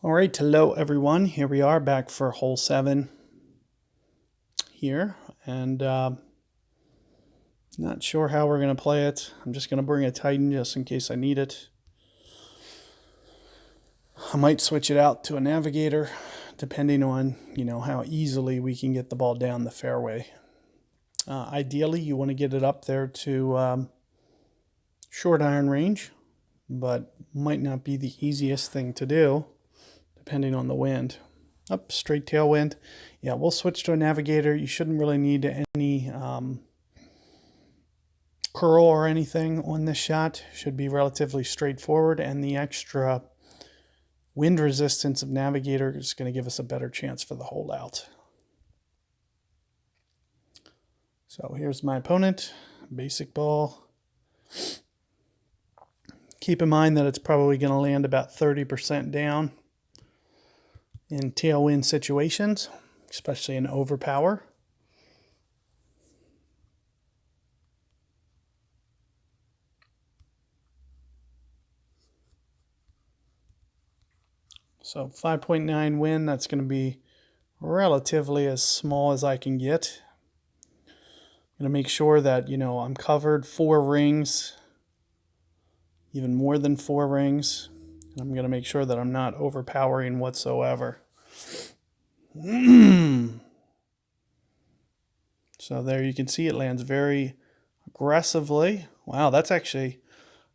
All right, hello everyone. Here we are back for hole 7 here, and not sure how we're going to play it. I'm just going to bring a Titan just in case I need it. I might switch it out to a Navigator, depending on how easily we can get the ball down the fairway. Ideally, you want to get it up there to short iron range, but might not be the easiest thing to do, depending on the wind. Up, straight tailwind. Yeah, we'll switch to a Navigator. You shouldn't really need any curl or anything on this shot. Should be relatively straightforward, and the extra wind resistance of Navigator is going to give us a better chance for the hole out. So here's my opponent, basic ball. Keep in mind that it's probably going to land about 30% down in tailwind situations, especially in overpower. So 5.9 wind, that's going to be relatively as small as I can get. I'm going to make sure that, I'm covered 4 rings, even more than 4 rings. And I'm going to make sure that I'm not overpowering whatsoever. So there you can see it lands very aggressively. Wow, that's actually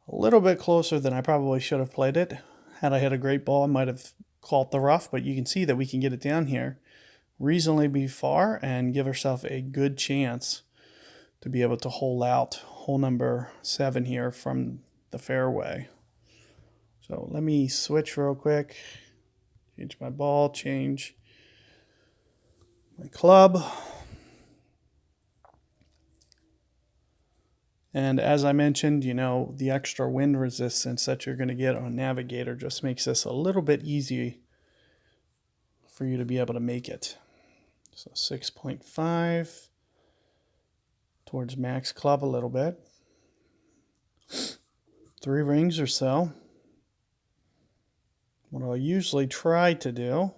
a little bit closer than I probably should have played it. Had I hit a great ball, I might have caught the rough, but you can see that we can get it down here reasonably far and give ourselves a good chance to be able to hole out hole number 7 here from the fairway. So let me switch real quick, change my ball, change my club. And as I mentioned, the extra wind resistance that you're going to get on Navigator just makes this a little bit easy for you to be able to make it. So 6.5 towards max club a little bit. 3 rings or so. What I'll usually try to do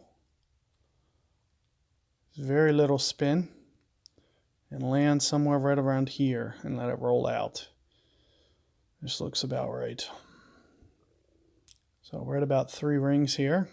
is very little spin and land somewhere right around here and let it roll out. This looks about right. So we're at about 3 rings here.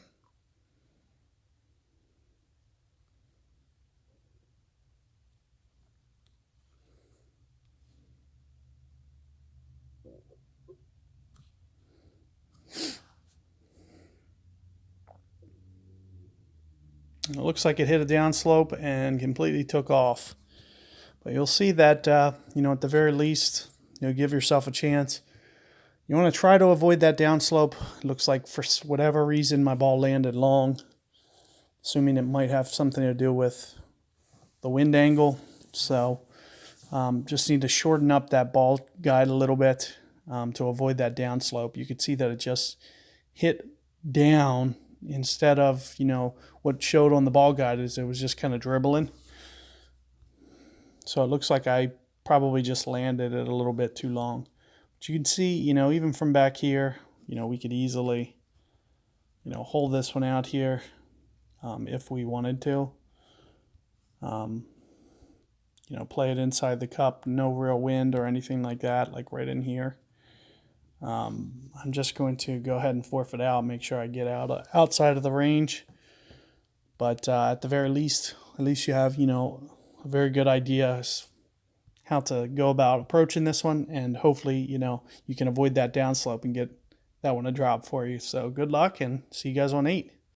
It looks like it hit a downslope and completely took off. But you'll see that, at the very least, give yourself a chance. You want to try to avoid that downslope. It looks like for whatever reason my ball landed long, assuming it might have something to do with the wind angle. So just need to shorten up that ball guide a little bit to avoid that downslope. You can see that it just hit down instead of, what showed on the ball guide is it was just kind of dribbling. So it looks like I probably just landed it a little bit too long. But you can see, even from back here, we could easily, hold this one out here if we wanted to. Play it inside the cup, no real wind or anything like that, like right in here. I'm just going to go ahead and forfeit out, make sure I get outside of the range. But at the very least, at least you have, a very good idea how to go about approaching this one, and hopefully, you can avoid that downslope and get that one to drop for you. So good luck, and see you guys on 8.